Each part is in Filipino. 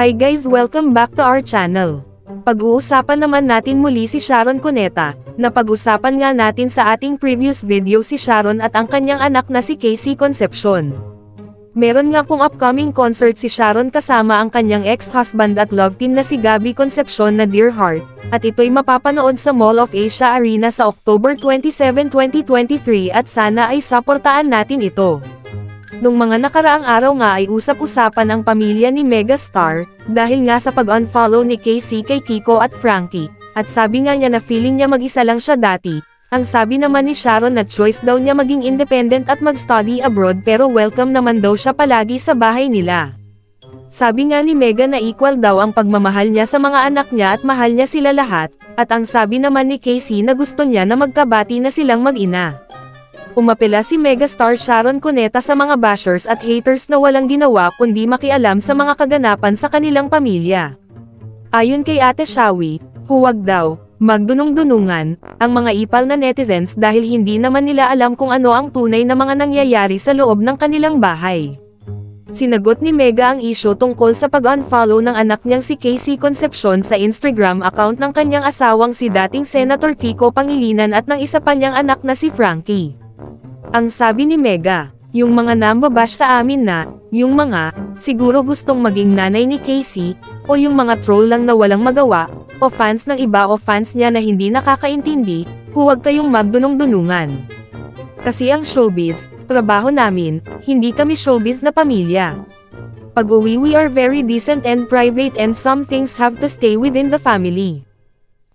Hi guys, welcome back to our channel. Pag-uusapan naman natin muli si Sharon Cuneta, na pag-usapan nga natin sa ating previous video si Sharon at ang kanyang anak na si Casey Concepcion. Meron nga pong upcoming concert si Sharon kasama ang kanyang ex-husband at love team na si Gabby Concepcion na Dear Heart, at ito'y mapapanood sa Mall of Asia Arena sa October 27, 2023 at sana ay saportaan natin ito. Nung mga nakaraang araw nga ay usap-usapan ang pamilya ni megastar, dahil nga sa pag-unfollow ni Casey kay Kiko at Frankie, at sabi nga niya na feeling niya mag-isa lang siya dati. Ang sabi naman ni Sharon na choice daw niya maging independent at mag-study abroad pero welcome naman daw siya palagi sa bahay nila. Sabi nga ni Mega na equal daw ang pagmamahal niya sa mga anak niya at mahal niya sila lahat, at ang sabi naman ni Casey na gusto niya na magkabati na silang mag-ina. Umapela si megastar Sharon Cuneta sa mga bashers at haters na walang ginawa kundi makialam sa mga kaganapan sa kanilang pamilya. Ayon kay Ate Shawi, huwag daw magdunong-dunungan ang mga ipal na netizens dahil hindi naman nila alam kung ano ang tunay na mga nangyayari sa loob ng kanilang bahay. Sinagot ni Mega ang isyu tungkol sa pag-unfollow ng anak niyang si Casey Concepcion sa Instagram account ng kanyang asawang si dating Senator Kiko Pangilinan at ng isa pa niyang anak na si Frankie. Ang sabi ni Mega, yung mga nambabash sa amin na, yung mga, siguro gustong maging nanay ni Casey, o yung mga troll lang na walang magawa, o fans ng iba o fans niya na hindi nakakaintindi, huwag kayong magdunong-dunungan. Kasi ang showbiz, trabaho namin, hindi kami showbiz na pamilya. Pag-uwi we are very decent and private and some things have to stay within the family.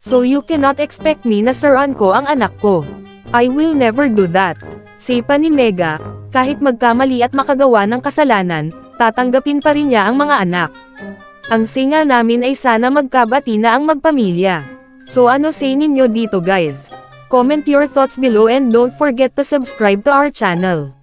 So you cannot expect me na saruan ko ang anak ko. I will never do that. Say pa ni Mega, kahit magkamali at makagawa ng kasalanan, tatanggapin pa rin niya ang mga anak. Ang singa namin ay sana magkabati na ang magpamilya. So ano say ninyo dito guys? Comment your thoughts below and don't forget to subscribe to our channel.